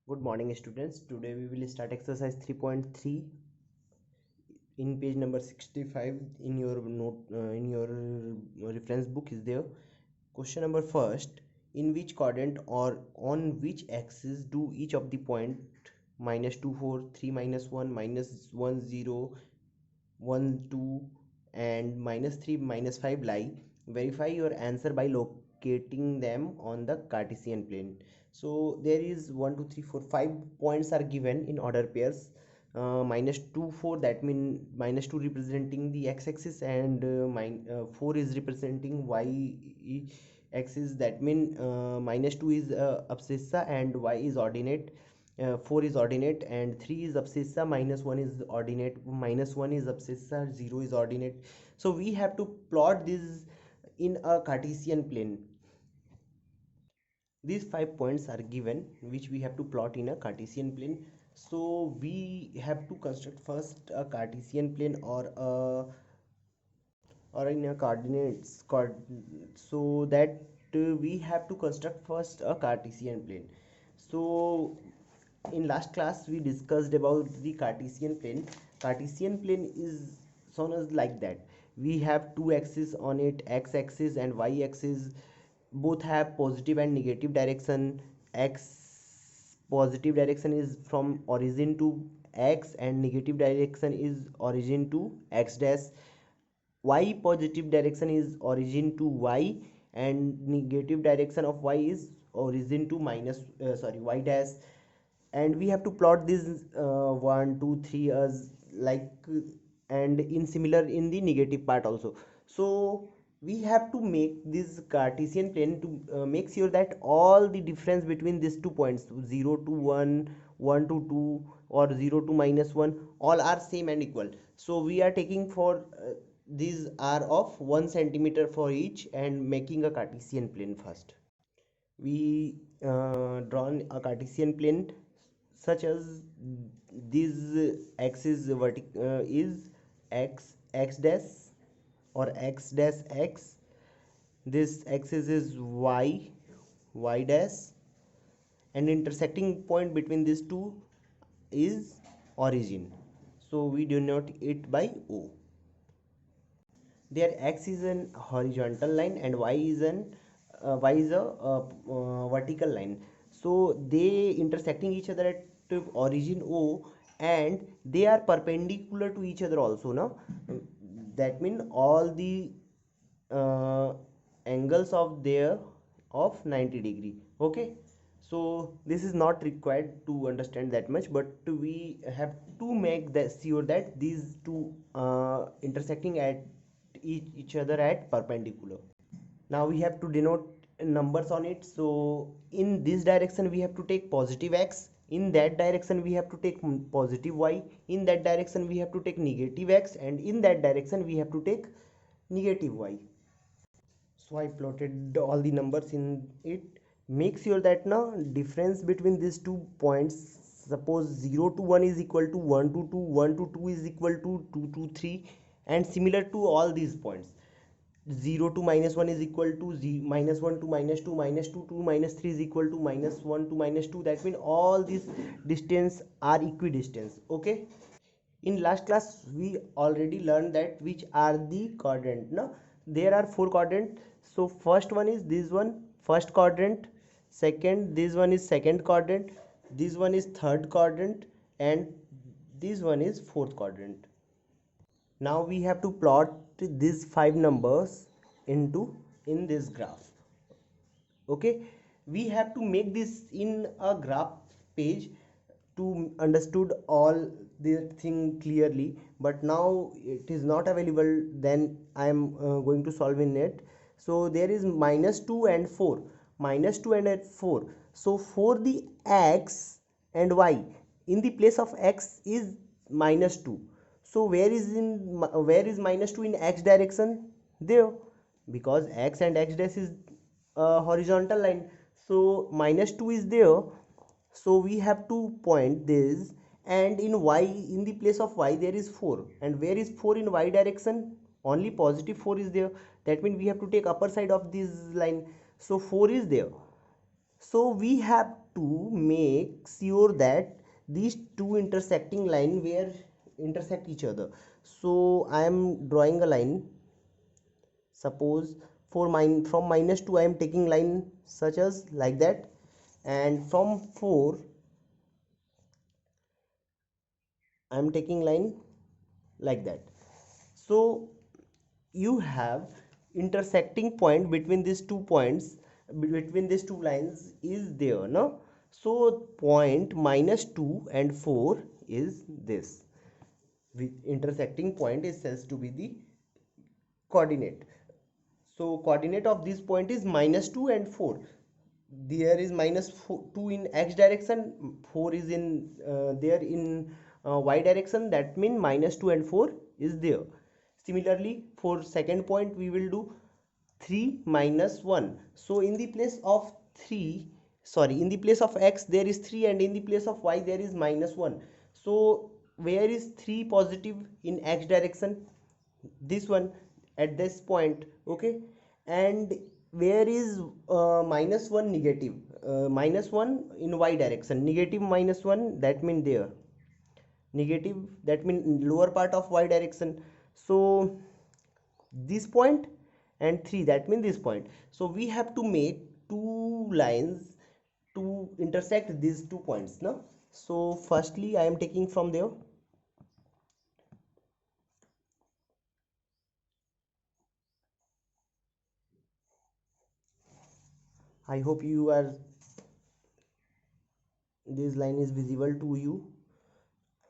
Good morning, students. Today we will start exercise 3.3 in page number 65 in your note in your reference book is there. Question number first: in which quadrant or on which axis do each of the point minus 2 4 3 minus 1 minus 1 0 1 2 and minus 3 minus 5 lie? Verify your answer by locating them on the Cartesian plane. So there is 1 2 3 4 5 points are given in order pairs. Minus 2 4, that means minus 2 representing the x-axis, and 4 is representing y-axis, that means minus 2 is abscissa and y is ordinate. 4 is ordinate and 3 is abscissa, minus 1 is ordinate, minus 1 is abscissa, 0 is ordinate. So we have to plot this in a Cartesian plane. These 5 points are given which we have to plot in a Cartesian plane. So we have to construct first a Cartesian plane or in a coordinates so that we have to construct first a Cartesian plane. So in last class we discussed about the Cartesian plane. Cartesian plane is shown as like that. We have two axes on it, x-axis and y-axis. Both have positive and negative direction. X positive direction is from origin to x and negative direction is origin to x dash. Y positive direction is origin to y and negative direction of y is origin to minus y dash. And we have to plot this 1 2 3 as like, and in similar in the negative part also. So we have to make this Cartesian plane to make sure that all the difference between these 2 points 0 to 1, 1 to 2 or 0 to minus 1 all are same and equal. So we are taking for these are of 1 centimeter for each and making a Cartesian plane first. We drawn a Cartesian plane such as this axis is x dash or x dash x. This axis is y dash, and intersecting point between these two is origin. So we denote it by O. Their x is an horizontal line and y is a vertical line. So they intersecting each other at origin O, and they are perpendicular to each other also now. That means all the uh, angles of there of 90 degree. Okay, so this is not required to understand that much, but we have to make that sure that these two intersecting at each other at perpendicular. Now we have to denote numbers on it. So in this direction we have to take positive x, in that direction we have to take positive y, in that direction we have to take negative x, and in that direction we have to take negative y. So I plotted all the numbers in it. Make sure that now difference between these 2 points, suppose 0 to 1 is equal to 1 to 2, 1 to 2 is equal to 2 to 3, and similar to all these points. 0 to minus 1 is equal to minus 1 to minus 2, minus 2 to minus 3 is equal to minus 1 to minus 2. That means all these distance are equidistance. Okay, in last class we already learned that which are the quadrant. Now there are 4 quadrant. So first one is this one, first quadrant. Second, this one is second quadrant. This one is third quadrant, and this one is fourth quadrant. Now we have to plot these 5 numbers into in this graph. Okay, we have to make this in a graph page to understood all the thing clearly, but now it is not available, then I am going to solve in it. So there is minus 2 and 4, minus 2 and 4. So for the x and y, in the place of x is minus 2. So where is minus 2 in x direction? There, because x and x dash is a horizontal line, so minus 2 is there. So we have to point this, and in y, in the place of y there is 4, and where is 4 in y direction? Only positive 4 is there. That means we have to take upper side of this line, so 4 is there. So we have to make sure that these two intersecting line where intersect each other. So I am drawing a line. Suppose for from -2 I am taking line such as like that, and from 4 I am taking line like that. So you have intersecting point between these two points, between these two lines is there, no? So point -2 and 4 is this. With intersecting point is says to be the coordinate. So coordinate of this point is -2 and 4. There is -2 in x direction, 4 is in there in y direction. That means -2 and 4 is there. Similarly, for second point we will do 3 minus 1. So in the place of 3, sorry, in the place of x there is 3, and in the place of y there is -1. So where is 3 positive in x direction? This one, at this point, okay. And where is -1 negative? -1 in y direction, negative -1, that means there, negative, that means lower part of y direction. So this point and 3, that means this point. So we have to make two lines to intersect these 2 points, no? So firstly I am taking from there. I hope you are, this line is visible to you.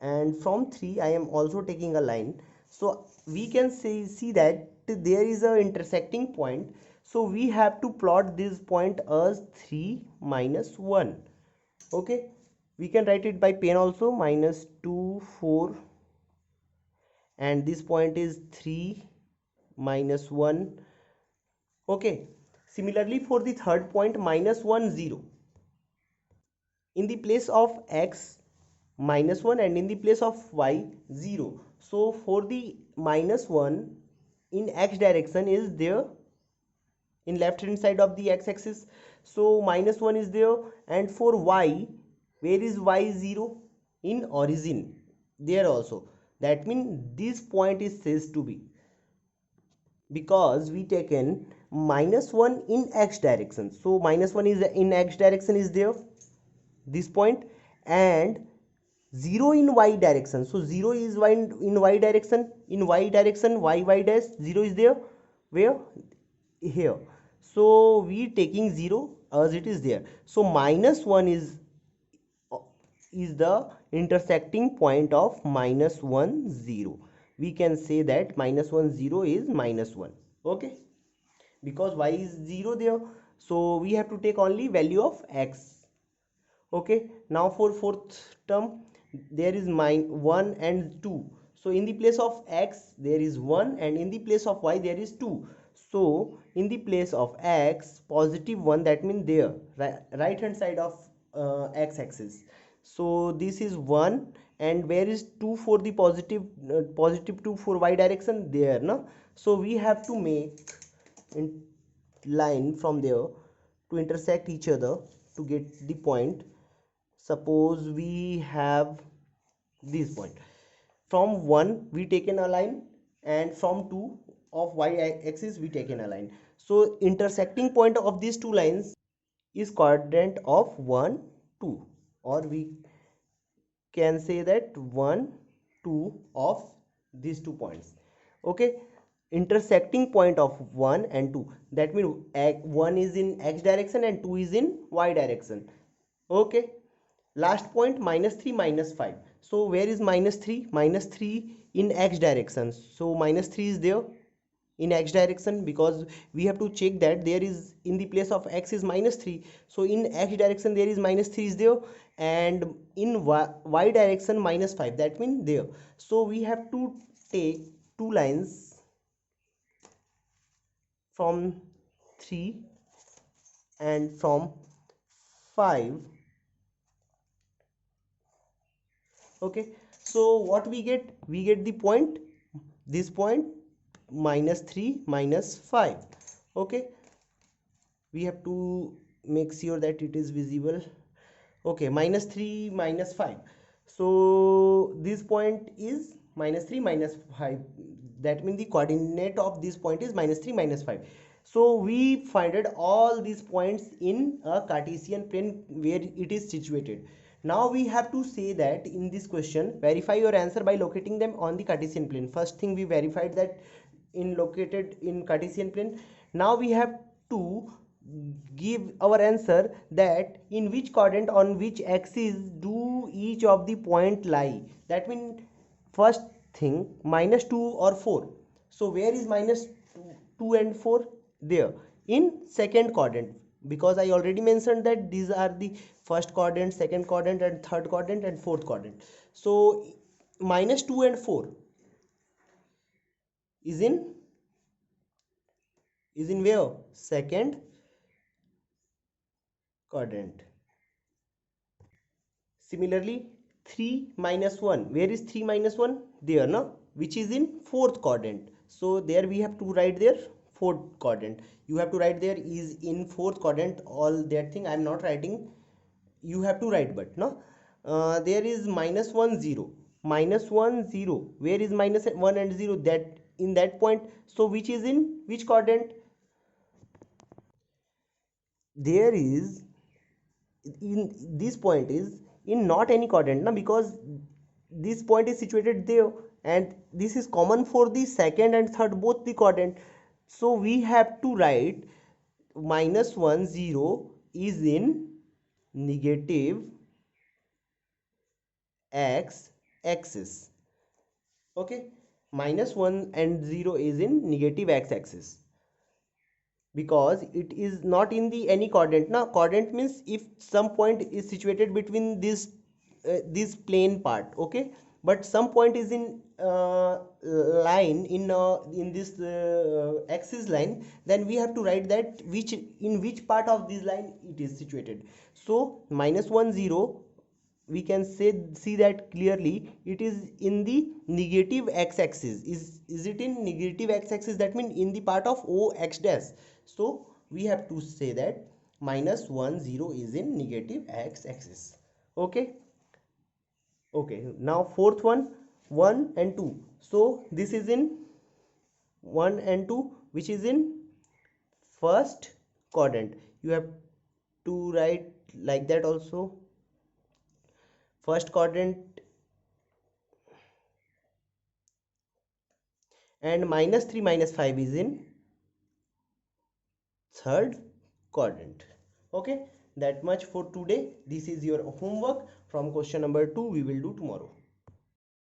And from 3 I am also taking a line. So we can see that there is a intersecting point. So we have to plot this point as 3 minus 1. Okay, we can write it by pen also, -2 4, and this point is 3 minus 1. Okay, similarly for the third point, -1 0. In the place of x, -1, and in the place of y, 0. So for the -1 in x direction is there in left hand side of the x-axis. So -1 is there, and for y, where is y? 0 in origin, there also. That means this point is says to be, because we taken -1 in x direction. So -1 is in x direction is there, this point, and 0 in y direction. So 0 is y in y direction. In y direction, y dash, 0 is there. Where? Here. So we taking 0 as it is there. So -1 is the intersecting point of -1 0. We can say that -1 0 is -1. Okay, because y is 0 there, so we have to take only value of x. Okay, now for fourth term there is 1 and 2. So in the place of x there is 1, and in the place of y there is 2. So in the place of x, +1, that means there, right hand side of x axis. So this is 1, and where is 2 for the positive 2 for y direction? There, no? So we have to make in line from there to intersect each other to get the point. Suppose we have this point. From 1 we taken a line, and from 2 of y axis we taken a line. So intersecting point of these two lines is coordinate of 1 2, or we can say that 1 2 of these 2 points. Okay, intersecting point of 1 and 2, that means 1 is in x direction and 2 is in y direction. Okay, last point, -3 -5. So where is -3? -3 in x direction. So -3 is there in x direction, because we have to check that there is in the place of x is -3. So in x direction there is -3 is there, and in y direction -5, that means there. So we have to take two lines from 3 and from 5. Okay, so what we get? We get the point, this point, -3 -5. Okay, we have to make sure that it is visible. Okay, minus 3 minus 5. So this point is minus 3 minus 5. That means the coordinate of this point is minus 3 minus 5. So we finded all these points in a Cartesian plane where it is situated. Now we have to say that in this question, verify your answer by locating them on the Cartesian plane. First thing, we verified that in located in Cartesian plane. Now we have to give our answer that in which quadrant on which axis do each of the point lie. That means first thing, minus 2 or 4. So where is minus 2 and 4? There in second quadrant, because I already mentioned that these are the first quadrant, second quadrant, and third quadrant, and fourth quadrant. So minus 2 and 4 is in where? Second quadrant. Similarly, 3 minus 1. Where is 3 minus 1? There, no? Which is in fourth quadrant. So there we have to write there fourth quadrant. You have to write there is in fourth quadrant. All that thing I am not writing. You have to write, but no. There is minus 1 0. Minus 1 0. Where is minus 1 and 0? That in that point. So which is in which quadrant? There is in this point is in not any quadrant na, because this point is situated there and this is common for the second and third both the quadrant. So we have to write minus 1 0 is in negative x axis. Okay, minus 1 and 0 is in negative x axis because it is not in the any quadrant. Now quadrant means if some point is situated between this plane part, okay, but some point is in line in this axis line, then we have to write that which in which part of this line it is situated. So minus 1 0, we can see that clearly it is in the negative x-axis. Is it in negative x-axis? That means in the part of o x dash. So we have to say that minus 1 0 is in negative x-axis. Okay. Okay, now fourth one, 1 and 2. So this is in 1 and 2, which is in first quadrant. You have to write like that also. First quadrant. And minus 3 minus 5 is in third quadrant. Okay, that much for today. This is your homework from question number 2. We will do tomorrow.